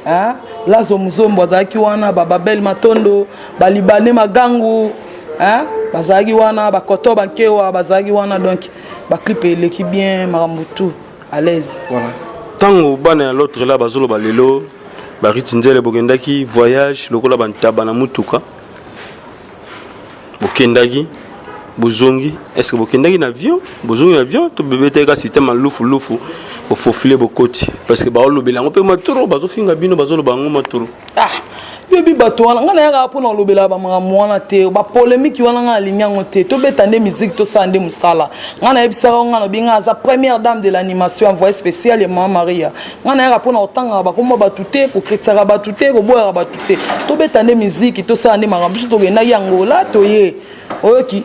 I: hein Lazo Muzombo azalaki wana Bababel Matondo balibane magangu hein bazalaki wana bakoto bankewa bazalaki wana donc ba clip eleki bien makambo tout à l'aise
E: voilà tango bana l'autre là bazolo balelo baritinzele bokendaki voyage lokola bantaba na mutuka bokendaki bozongi est-ce que bokendaki na avion bozongi na avion to bebete ka système lufu au faufile bokoti parce que ba lobela ngo pe maturo bazofinga bino bazolo bango maturo
I: yobi bato wana ngana yaka pona lobela ba mwana te ba polémique wana nga alinyango te to betande musique to sande musala ngana yebisaka ngana binga za première dame de l'animation envoyée spéciale ya Maman Maria ngana yaka pona otanga ba koma batute ko kritika batute ko boya batute to betande musique to sande makambo to gena yangola to ye oyoki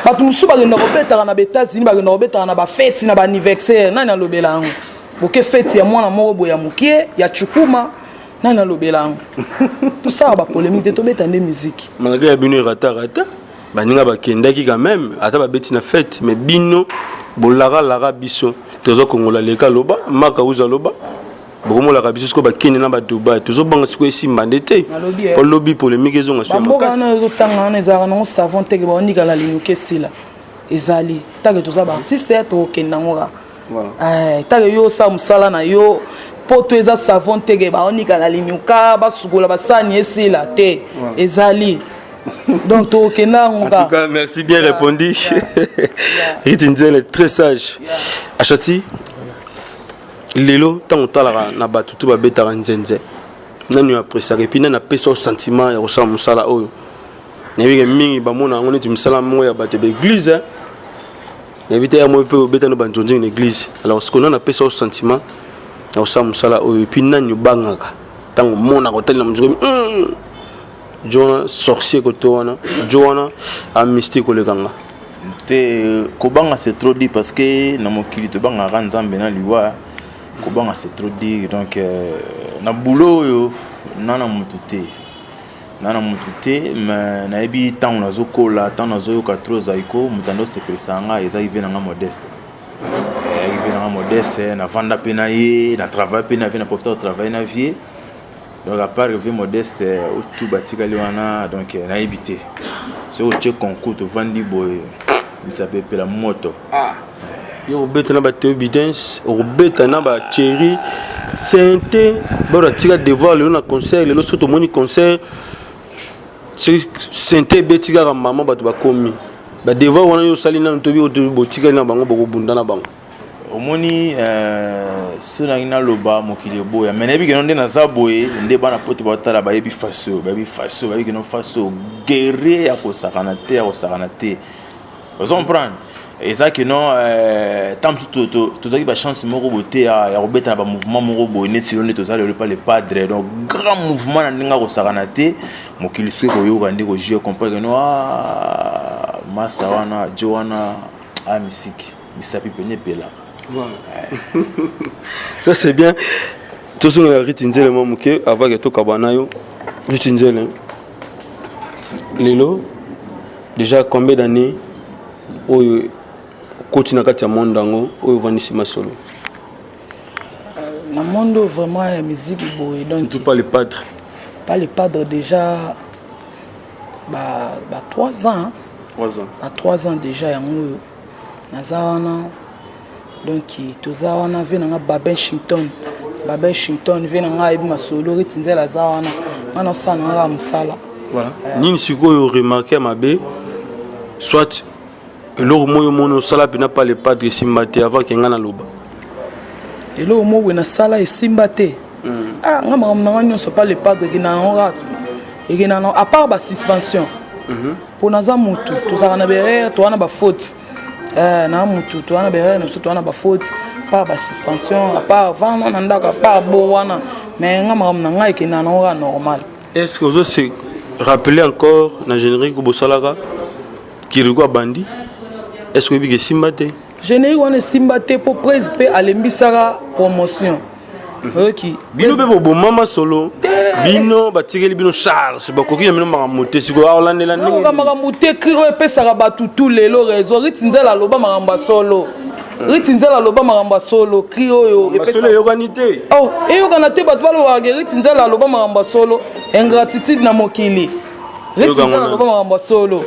I: bato musu bagenda kobetaka na États-Unis bagenda kobetaka na ba fête na ba anniversaire nani alobela ngo boke fête ya mwana moko boya mukie ya chukuma nana lobela tout ça ba polémique to betande musique
E: malgré ya bino rata baninga bakendaki quand même ata ba beti na fête mais bino bolara biso tozo kongola leka loba maka uza loba bokomola ka biso ko bakende na ba Dubai tozo banga siko esimba ndete po lobby polémique ezonga sur
I: makasi bamboka na zo tanga na ezara na savon teke ba onika la linuke sila ezali take toza ba artiste to kenda ngora voilà take yo sa musala na yo poto eza savon tege ba onika la linuka ba sukola ba sani esila te ezali donc to kenda ngoka
E: en tout cas merci bien répondu Ritinzele très sage Achati lelo tango talaka na batu tu ba betaka nzenze nani après et puis na pesa sentiment ya kosala musala oyo nabike mingi bamona ngone ti musala mo ya bato be église nabite ya mo pe beta no banjonji na église alors ce qu'on a pesa sentiment ya kosala musala oyo et puis nani bangaka tango mona ko tali na muziki Joana sorcier ko to wana Joana a mystique le ganga
L: te kobanga c'est trop dit parce que na mokili to banga ranzambe na liwa kobanga c'est trop dit donc na boulot yo nana mutute mais na ebi tant nazo kola tant nazo yoka trop zaiko mutando se presanga eza ivena nga modeste na vanda pena ye na travail pena vena profiter au travail na vie donc à part vie modeste au tout batika liwana donc na ebité c'est au check concours to vandi boy il s'appelle la moto
E: yo beta na ba evidence beta na ba chéri sainte ba tika devoir le na concert le soto moni concert sainte betika ka mama ba to ba komi ba devoir wana yo sali na tobi o botika na bango boko bunda na bango
L: omoni sona ina loba mokili boya menebi ke nde na zaboye nde bana poto ba tala ba yebi faso ba ke no faso guerrier ya ko sakana te vous comprenez et ça que non tant tout ça qui ba chance moko boté ya robeta ba mouvement moko bo net silone to ça le pas le padre donc grand mouvement na ninga ko sakana te mokili se ko yo kandi ko je comprendre que non masa wana Joana a musique misapi penye pela
E: ça c'est bien tout ce qu'on a Ritinzele momuke avant que to kabana yo Ritinzele lelo déjà combien d'années oyo continue kati ya monde ngo oyo vanisi masolo
I: na monde vraiment la musique boy donc
E: surtout pas les padres
I: déjà ba 3 ans 3 ans déjà yango nazawana donc tozawana ve na Babin Washington Baba Washington vient en Haïti ma solo ritinze la zawana mana sana nga musala
E: voilà nini siko remarqué ma bé soit l'or moyo mono sala bina pas le padre simbate avant que ngana loba
I: et l'or moyo na sala et simbate ah nga ma nyonso pas le padre qui na on et qui na à part ba suspension pour naza mutu tozaka na berere to wana ba faute na mutu to wana berere na to wana ba faute pas ba suspension à part vendre na ndaka pas bo wana mais nga na ngai qui na normal.
E: Est-ce que vous se rappelez encore na générique Bosalaka Kirigo Bandi? Est-ce que vous simbate?
I: Générique on est simbate pour présiper à l'embissara promotion. OK.
E: Bino be bo mama solo. Bino batikeli bino charge bakoki mino maramote siko alandela
I: ndenge. Nga maramote kri o pesa ba tutu lelo réseau ritinzela loba maramba solo. Ritinzela loba maramba solo kri oyo
E: e pesa yo ganité.
I: Oh, et yo ganité batwa lo wa ritinzela loba maramba solo ingratitude na mokili. Ritinzela loba maramba solo.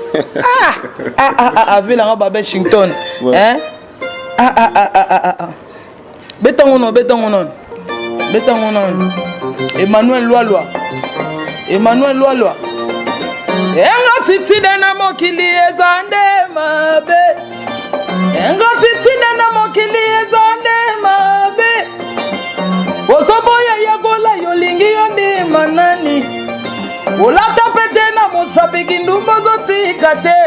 I: Avec la Baba Washington. Hein? Betangono. Emmanuel Loaloa. Ingratitude na mokili ezande mabe. Ingratitude na mokili ezande mabe. Osoboya yagola yolingi yonde manani. Olata pete na mosabiki ndumbo zotika te.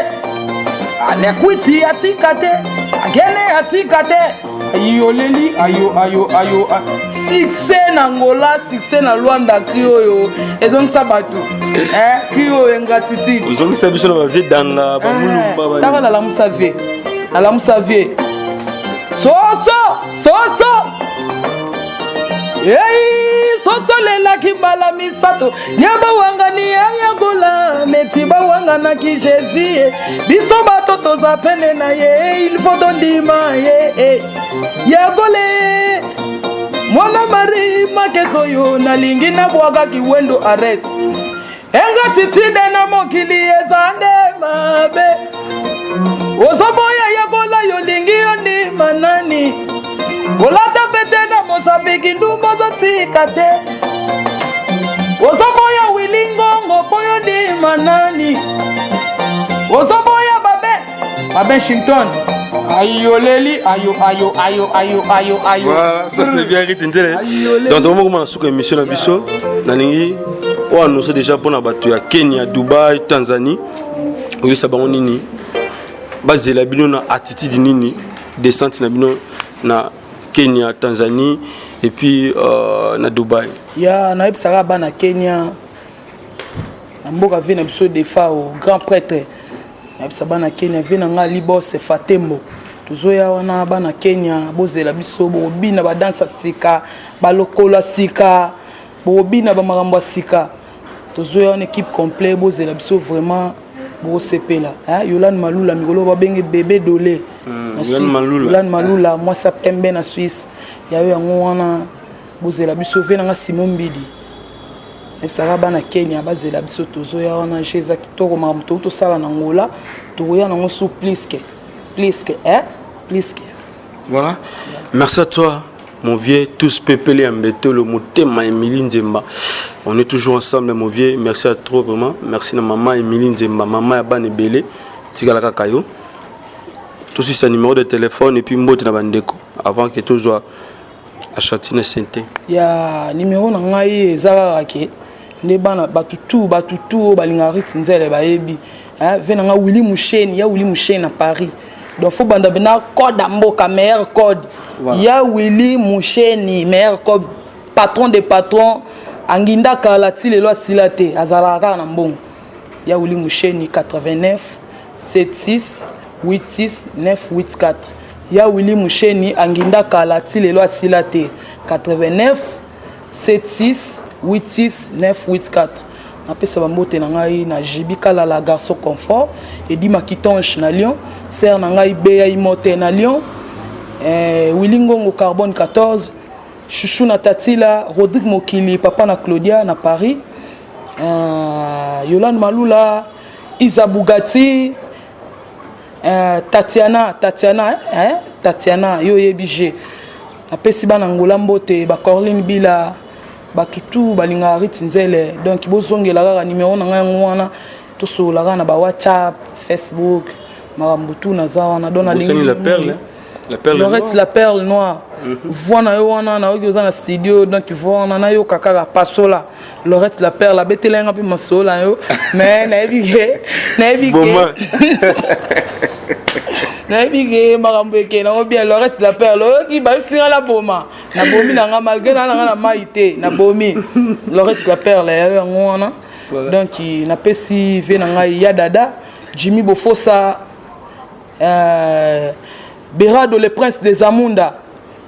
I: Alekwiti atika te. Agene atika te. Ayoleli ayo succès na Angola, succès na Luanda Krio et donc ça batou Krio ingratitude
E: ils ça biso na vie danga ba mulumba ba
I: ta na la musavie soso soso lela kimbala misato yaba wangani ya gola meti ba wangana ki Jésus biso bato toza pene na ye il faut dondima ye ya gole mwana mari makeso yo na lingi na bwaga kiwendo arrête ingratitude na mokili ezande mabe ozoboya ya gola yo lingi yo ni manani olata pete na mosabiki ndumbo zotika te ozoboya wilingongo poyo ni manani ozoboya Baba Washington ayoleli ayo.
E: Voilà, ça c'est bien ritinzele. Donc on va commencer une émission na biso na ningi on annonce déjà pour na batu ya Kenya, Dubaï, Tanzanie. Oyo sabango nini bazela bino na attitude nini descente na bino na Kenya, Tanzanie et puis na Dubaï.
I: Ya na ebisaka ba na Kenya. Mboka vina biso defa au grand prêtre. Na ebisaka na Kenya vina nga libose Fatembo. Tuzoya wana bana Kenya bozela biso bobina ba dansa sika balokolo sika bobina ba makambo sika tuzoya une équipe complète bozela biso vraiment bo sepela Yolan Malula mikolo ba benge bébé dolé Yolan Malula moi ça pembe na Suisse ya yango wana bozela biso vena nga Simon Mbidi ebisaka bana Kenya bazela biso tuzoya wana jeza kitoko makambo to sala na Angola tuzoya nango sous pliske.
E: Voilà. Merci à toi, mon vieux. Tous pépélés en béto, le motema Emilie Nzemba. On est toujours ensemble, mon vieux. Merci à toi, vraiment. Merci à maman Emilie Nzemba. Maman Yabane Belé. Tigalaka Kayo. Tout c'est un numéro de téléphone et puis Mbote Nabandeko. Avant que tout soit à Châtine Sainte.
I: Il y a numéro Nangaï Zaraki. Les bana batutu balingari tinzele baebi. Venanga Willy Mouchen, ya Willy Mouchen à Paris. Donc faut banda bena code amboka meilleur code. Ya Willy Moucheni meilleur code patron des patrons anginda kalati le loi silate azalaka na mbongo. Ya Willy Moucheni 89 76 86 984. Ya Willy Moucheni anginda kalati le loi silate 89 76 86 984. Napesa bambote na ngai na Jibika la garçon confort et di makitonge na Lyon ser na ngai beya imote na Lyon Willingongo carbone 14 chouchou na Tatila Rodrigue Mokili papa na Claudia na Paris Yolan Malula Isa Bugatti Tatiana yo yebije napesi bana ngola mbote ba Corline Bila batutu balinga Ritinzele donc bozongela kaka numéro na ngai ngwana to solaka na ba WhatsApp Facebook marambutu na za wana dona lingi
E: la perle
I: Lorette la perle noire voana yo wana na oki oza na studio donc voana na yo kaka pasola Lorette la perle la betelenga pe masola yo mais na ebige Naibige marambeke na bien Lorette la perle qui ba singa la boma na bomi na nga malgré na maité na bomi Lorette la perle ya ngona donc na pesi ve na nga ya dada Jimmy Bofosa Berado le prince des Amunda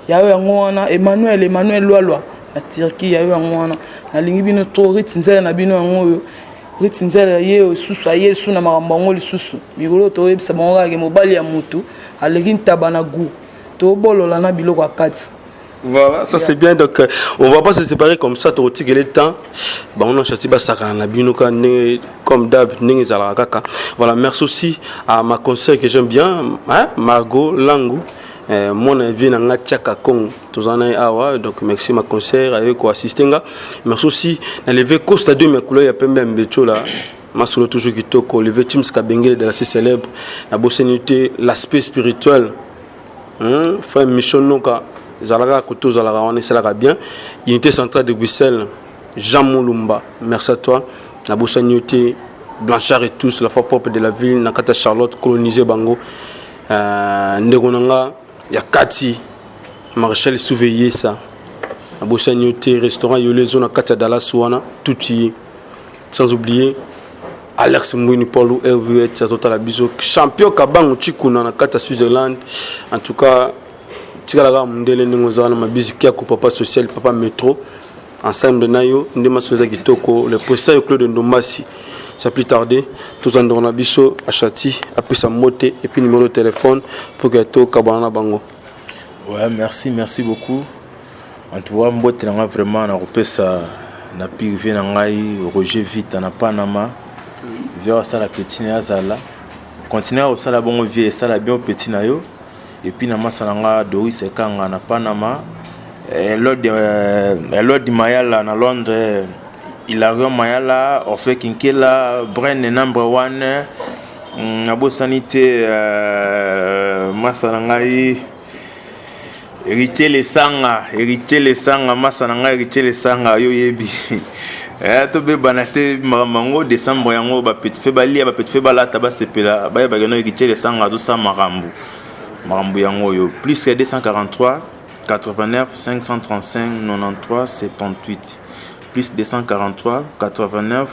I: ya ngona Emmanuel Lwalwa na Turquie ya ngona na lingi bino to Ritinzele na bino ngoyo Ritinzele ye susu aye suna makambo ngoli susu mikolo to yebisa bango ke mobali ya mutu aleki tabana gu to bolola na biloko akati.
E: Voilà, ça c'est bien. Donc, on va pas se séparer comme ça, tu as le temps. On a cherché comme d'hab. Voilà, merci aussi à ma conseillère que j'aime bien, hein? Margot Langou. Mon avis, donc merci ma conseillère avec quoi assister. Merci aussi à lever Costa 2 mes couleurs, il y a pas même là. Masolo toujours qui toko lever Tim Skabengele de la célèbre la bossénité l'aspect spirituel. Frère Michel Noka Zalaga Koto Zalaga on est bien. Unité centrale de Bruxelles, Jean Moulumba. Merci à toi. La bossénité Blanchard et tous la foi propre de la ville, Nakata Charlotte colonisé Bango. Ndegonanga ya Kati Maréchal surveiller ça. La bossénité restaurant Yolé zone Kata Dallas wana tout y sans oublier Alex Mouini Paulo RVT total biso champion Kabango Chikuna na Kata Switzerland. En tout cas tikala mundele ngozana mabiziki ya ko papa social papa métro ensemble nayo ndema soza kitoko le professeur Claude Ndomasi. Ça plus tarder tous en donnant biso achati après sa moté et puis numéro de téléphone pour que to kabana bango.
L: Ouais, merci beaucoup. En tout cas mbote nga vraiment na repesa na pivé na ngai Roger Vite na Panama. Via ça la petite azala. Continuer au sala bon vie ça la bien petit na yo et puis na masalanga Doris Ekanga na Panama. Lors de Mayala na Londres Hilarion Mayala Orfe Kinkela Bren number 1 Abo sanité masalanga héritier les sanga masalanga héritier les sanga yo yebi to be banate mamango décembre yango ba petit fe bali ba petit fe bala taba sepela ba ba gano héritier les sanga to sa marambu yango yo plus 243 89 535 93 78 plus 243 89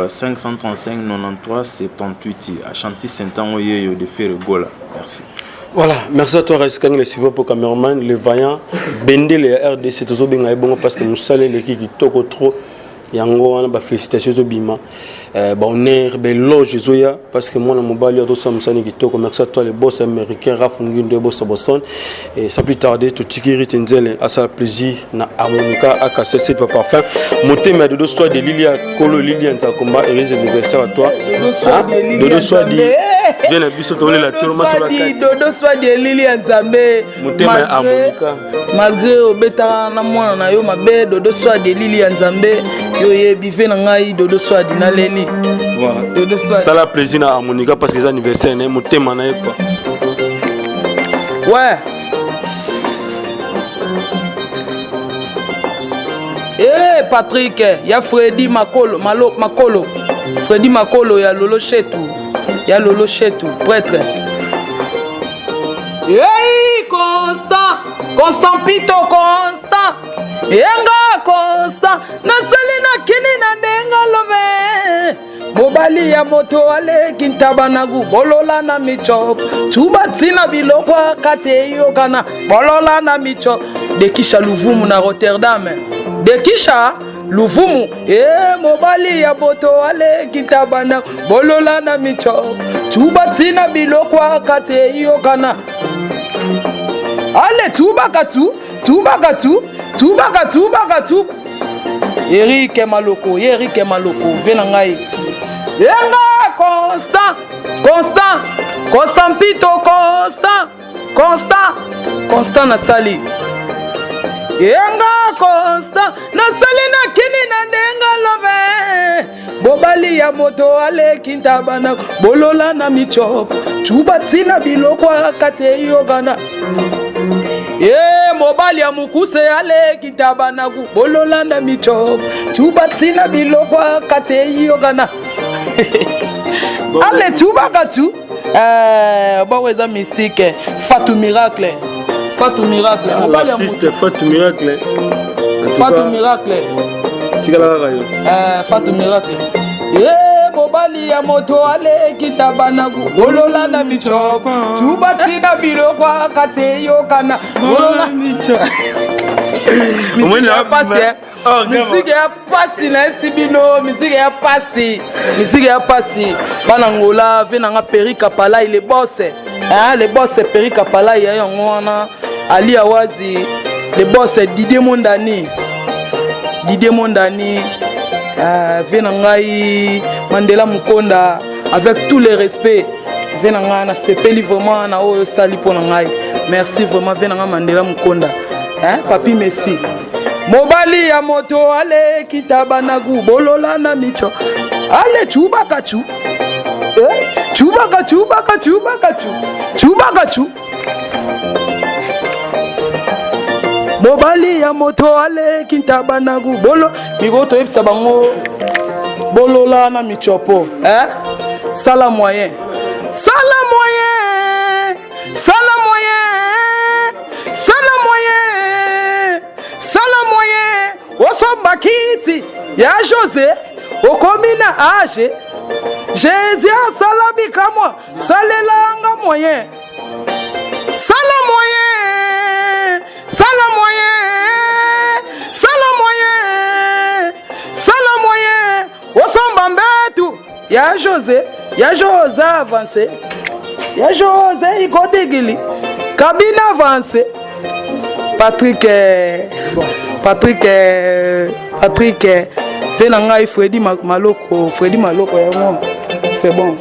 L: 535 93 78 Ashanti Saint-Ango yo de faire gola. Merci.
E: Voilà, merci à toi Reskang le Sivo pour cameraman le vaillant Bende le RDC tozo benga ebongo parce que nous salé l'équipe qui toko trop yango wana ba félicitations au bima bonheur beloge zoya parce que moi na mobali ya dosa msani kitoko. Merci à toi le boss américain Rafungindo boss Boston et sans plus tarder tout tikiri Tinzele à ça plaisir na harmonica AKC pas parfum motema de soit de Lilia Kolo Lilia Nzakomba et les anniversaires à toi Dodo soit dit viens à biso tole la toloma sur la carte
I: Dodo soit de Lilia Nzambe
E: motema harmonica
I: malgré obeta na mwana na yo mabe Dodo soit de Lilia Nzambe yo yebi fe na ngai Dodo soit dina leli.
E: Voilà. Ça la plaisir na harmonica parce que les anniversaires né motema na quoi.
I: Ouais. Patrick, il y a Freddy Makolo, Freddy Makolo, il y a Lolo Chetou, prêtre. Hey, Constant Pito, Yenga Constant, Nasalina Kini na denga love. Mobali ya moto ale kintabanagu, bolola na michop. Tubatina biloko kate yokana, bolola na michop. Dekisha Luvumu na Rotterdam. Dekisha Luvumu, mobali ya moto ale kintabanagu, bolola na michop. Tubatina biloko kate yokana. Ale tubakatu. Eric Maloko, venangai. Yenga Constant Pito, Constant Nathalie. yenga constant nasali na kini na ndenga love mobali ya moto aleki ntabana bolola na michoko chuba tina biloko akate yogana mobali ya mukuse aleki ntabana bolola na michoko chuba tina biloko akate yogana ale chuba katu baweza mystique Fatou Miracle
E: l'artiste Fatou Miracle
I: Fatou Miracle mobali ya moto aleki tabanaku bolola na michoko chuba tina biloko akate yokana bolola michoko misiki ya pasi na sibino misiki ya pasi bana ngola ve nanga Peri Kapala il est boss le boss Peri Kapala ya yongona Ali Awazi le boss Didier Mondani Venangai Mandela Mukonda avec tout le respect Venanga na sepeli vraiment na o stali pour ngai merci vraiment Venanga Mandela Mukonda papi merci mobali ya moto ale kitabanagu bolola na micho ale chuba kachu mobali ya moto ale kintabanagu bolo migoto ebisa bango bolola na michopo sala moyen osomba kiti ya José okomina age Jésus asala bikamwa salelanga moyen sala moyen osomba mbetu ya José avancé ya José ikodigili kabine avancé Patrick fait nanga Freddy Maloko c'est bon.